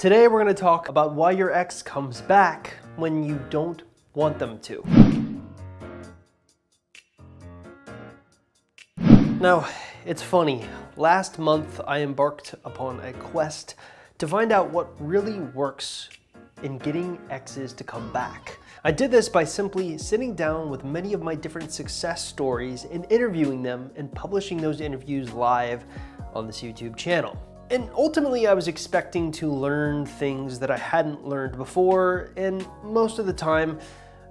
Today we're going to talk about why your ex comes back when you don't want them to. Now, it's funny. Last month I embarked upon a quest to find out what really works in getting exes to come back. I did this by simply sitting down with many of my different success stories and interviewing them and publishing those interviews live on this YouTube channel. And ultimately I was expecting to learn things that I hadn't learned before, and most of the time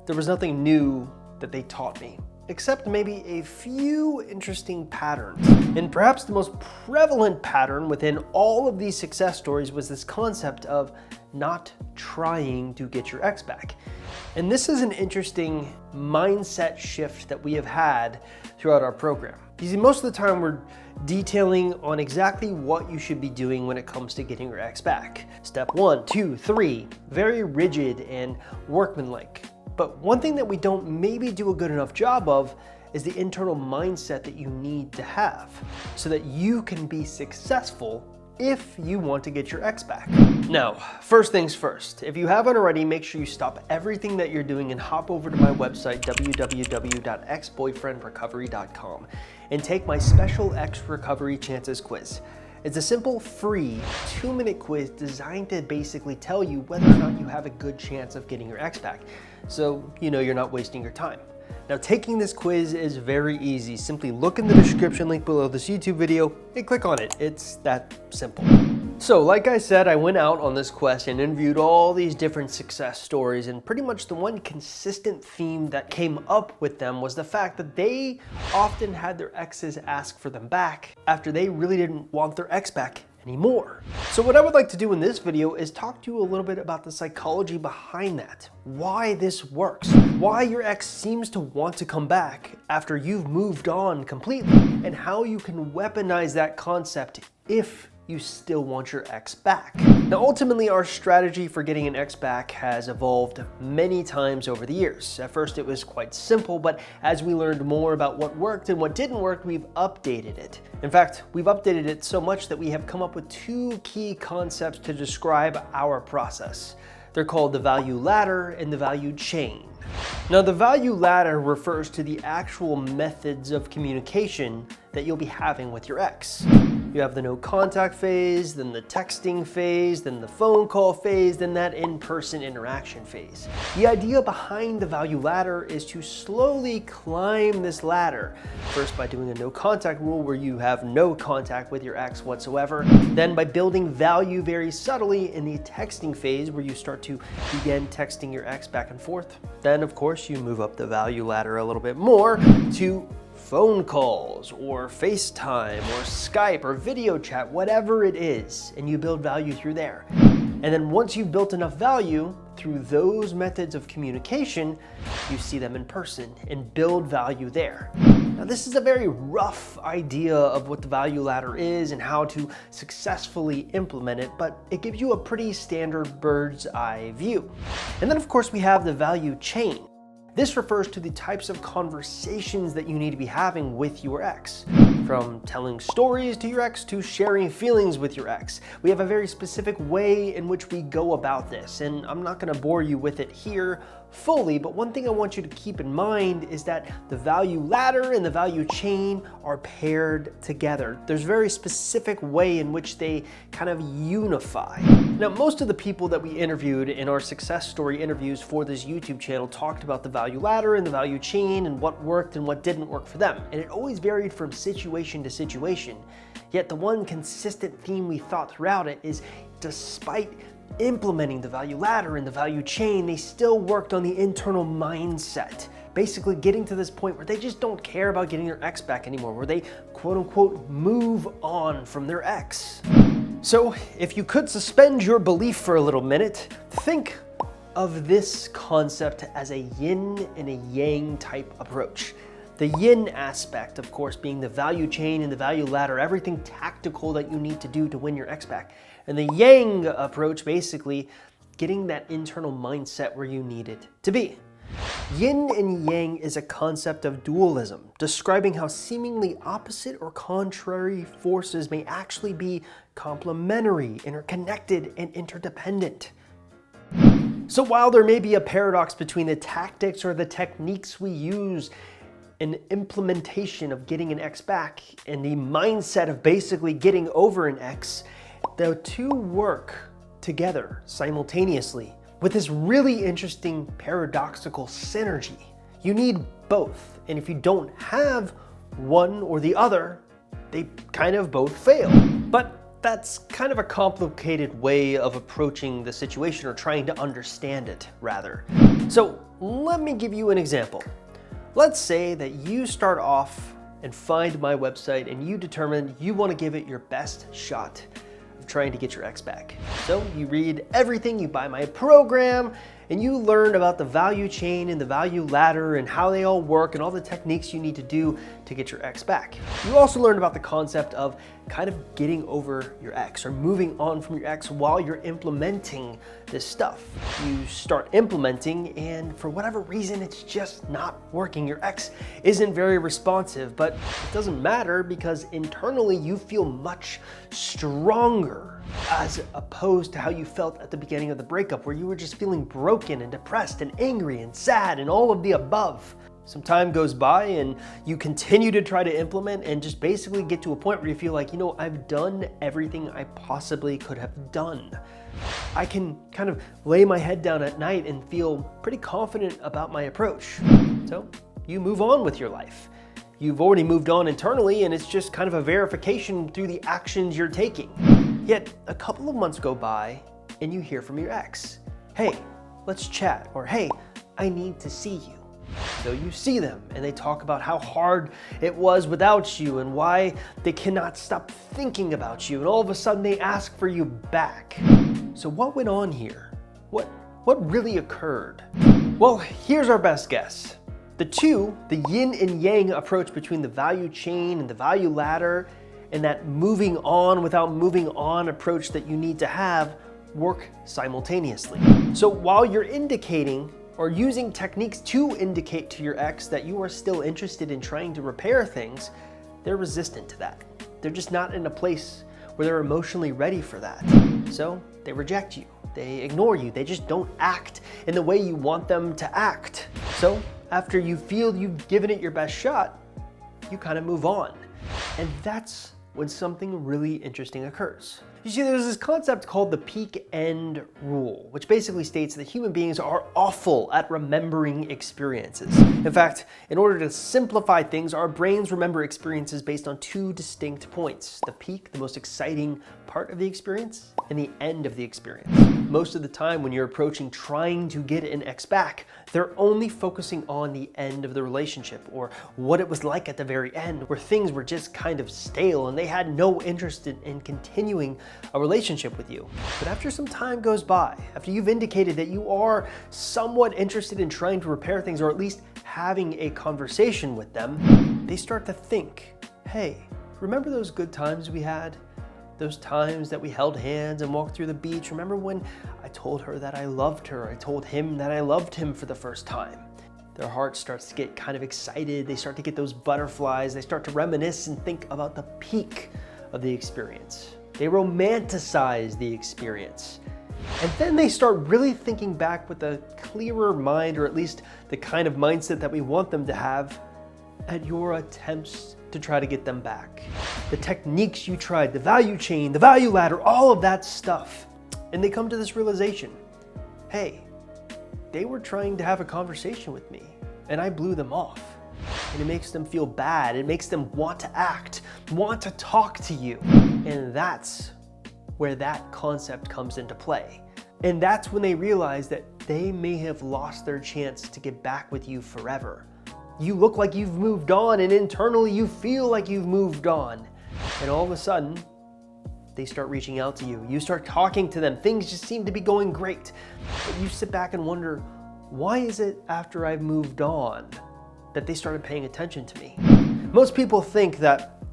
there was nothing new that they taught me, except maybe a few interesting patterns. And perhaps the most prevalent pattern within all of these success stories was this concept of not trying to get your ex back. And this is an interesting mindset shift that we have had throughout our program. You see, most of the time we're detailing on exactly what you should be doing when it comes to getting your ex back. Step 1, 2, 3, very rigid and workmanlike. But one thing that we don't maybe do a good enough job of is the internal mindset that you need to have so that you can be successful if you want to get your ex back. Now, first things first, if you haven't already, make sure you stop everything that you're doing and hop over to my website, www.exboyfriendrecovery.com, and take my special Ex Recovery Chances quiz. It's a simple, free, 2-minute quiz designed to basically tell you whether or not you have a good chance of getting your ex back, so you know you're not wasting your time. Now, taking this quiz is very easy. Simply look in the description link below this YouTube video and click on it. It's that simple. So, like I said, I went out on this quest and interviewed all these different success stories, and pretty much the one consistent theme that came up with them was the fact that they often had their exes ask for them back after they really didn't want their ex back anymore. So what I would like to do in this video is talk to you a little bit about the psychology behind that, why this works, why your ex seems to want to come back after you've moved on completely, and how you can weaponize that concept if you still want your ex back. Now, ultimately, our strategy for getting an ex back has evolved many times over the years. At first, it was quite simple, but as we learned more about what worked and what didn't work, we've updated it. In fact, we've updated it so much that we have come up with 2 key concepts to describe our process. They're called the value ladder and the value chain. Now, the value ladder refers to the actual methods of communication that you'll be having with your ex. You have the no contact phase, then the texting phase, then the phone call phase, then that in-person interaction phase. The idea behind the value ladder is to slowly climb this ladder. First by doing a no contact rule where you have no contact with your ex whatsoever. Then by building value very subtly in the texting phase where you start to begin texting your ex back and forth. Then of course you move up the value ladder a little bit more to phone calls or FaceTime or Skype or video chat, whatever it is, and you build value through there. And then once you've built enough value through those methods of communication, you see them in person and build value there. Now, this is a very rough idea of what the value ladder is and how to successfully implement it, but it gives you a pretty standard bird's eye view. And then of course we have the value chain. This refers to the types of conversations that you need to be having with your ex. From telling stories to your ex to sharing feelings with your ex. We have a very specific way in which we go about this, and I'm not going to bore you with it here fully, but one thing I want you to keep in mind is that the value ladder and the value chain are paired together. There's a very specific way in which they kind of unify. Now, most of the people that we interviewed in our success story interviews for this YouTube channel talked about the value ladder and the value chain and what worked and what didn't work for them. And it always varied from situation to situation. Yet the one consistent theme we thought throughout it is, despite implementing the value ladder and the value chain, they still worked on the internal mindset. Basically getting to this point where they just don't care about getting their ex back anymore, where they quote unquote move on from their ex. So if you could suspend your belief for a little minute, think of this concept as a yin and a yang type approach. The yin aspect, of course, being the value chain and the value ladder, everything tactical that you need to do to win your ex back. And the yang approach, basically getting that internal mindset where you need it to be. Yin and Yang is a concept of dualism, describing how seemingly opposite or contrary forces may actually be complementary, interconnected, and interdependent. So while there may be a paradox between the tactics or the techniques we use in implementation of getting an ex back and the mindset of basically getting over an ex, the two work together simultaneously with this really interesting paradoxical synergy. You need both, and if you don't have one or the other, they kind of both fail. But that's kind of a complicated way of approaching the situation, or trying to understand it, rather. So let me give you an example. Let's say that you start off and find my website and you determine you want to give it your best shot of trying to get your ex back. So you read everything, you buy my program, and you learn about the value chain and the value ladder and how they all work and all the techniques you need to do to get your ex back. You also learn about the concept of kind of getting over your ex or moving on from your ex while you're implementing this stuff. You start implementing and for whatever reason, it's just not working. Your ex isn't very responsive, but it doesn't matter because internally you feel much stronger as opposed to how you felt at the beginning of the breakup, where you were just feeling broken and depressed and angry and sad and all of the above. Some time goes by and you continue to try to implement and just basically get to a point where you feel like, I've done everything I possibly could have done. I can kind of lay my head down at night and feel pretty confident about my approach. So you move on with your life. You've already moved on internally, and it's just kind of a verification through the actions you're taking. Yet a couple of months go by and you hear from your ex. Hey, let's chat, or hey, I need to see you. So you see them and they talk about how hard it was without you and why they cannot stop thinking about you, and all of a sudden they ask for you back. So what went on here? What really occurred? Well, here's our best guess. The yin and yang approach between the value chain and the value ladder, and that moving on without moving on approach that you need to have, work simultaneously. So while you're indicating or using techniques to indicate to your ex that you are still interested in trying to repair things, they're resistant to that. They're just not in a place where they're emotionally ready for that. So they reject you, they ignore you, they just don't act in the way you want them to act. So after you feel you've given it your best shot, you kind of move on. And that's when something really interesting occurs. You see, there's this concept called the peak end rule, which basically states that human beings are awful at remembering experiences. In fact, in order to simplify things, our brains remember experiences based on two distinct points: the peak, the most exciting part of the experience, and the end of the experience. Most of the time when you're approaching trying to get an ex back, they're only focusing on the end of the relationship, or what it was like at the very end, where things were just kind of stale and they had no interest in continuing a relationship with you. But after some time goes by, after you've indicated that you are somewhat interested in trying to repair things, or at least having a conversation with them, they start to think, hey, remember those good times we had? Those times that we held hands and walked through the beach? Remember when I told her that I loved her? I told him that I loved him for the first time. Their heart starts to get kind of excited. They start to get those butterflies. They start to reminisce and think about the peak of the experience. They romanticize the experience. And then they start really thinking back with a clearer mind, or at least the kind of mindset that we want them to have, at your attempts to try to get them back. The techniques you tried, the value chain, the value ladder, all of that stuff. And they come to this realization, hey, they were trying to have a conversation with me and I blew them off. And it makes them feel bad. It makes them want to act, want to talk to you. And that's where that concept comes into play. And that's when they realize that they may have lost their chance to get back with you forever. You look like you've moved on, and internally you feel like you've moved on. And all of a sudden, they start reaching out to you. You start talking to them. Things just seem to be going great. But you sit back and wonder, why is it after I've moved on that they started paying attention to me? Most people think that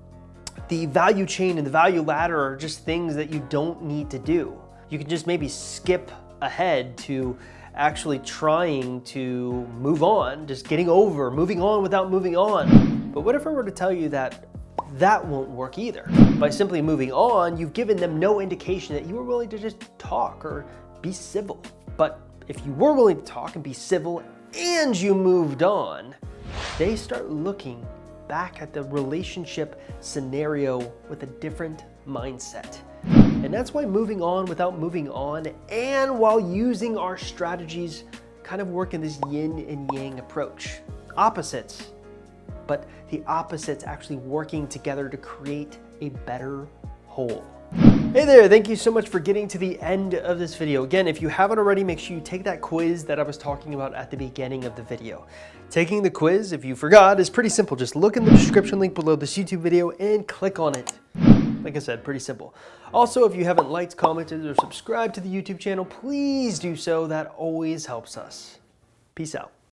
the value chain and the value ladder are just things that you don't need to do. You can just maybe skip ahead to actually trying to move on, just getting over, moving on without moving on. But what if I were to tell you that that won't work either? By simply moving on, you've given them no indication that you were willing to just talk or be civil. But if you were willing to talk and be civil and you moved on, they start looking back at the relationship scenario with a different mindset. And that's why moving on without moving on, and while using our strategies, kind of work in this yin and yang approach. Opposites, but the opposites actually working together to create a better whole. Hey there, thank you so much for getting to the end of this video. Again, if you haven't already, make sure you take that quiz that I was talking about at the beginning of the video. Taking the quiz, if you forgot, is pretty simple. Just look in the description link below this YouTube video and click on it. Like I said, pretty simple. Also, if you haven't liked, commented, or subscribed to the YouTube channel, please do so. That always helps us. Peace out.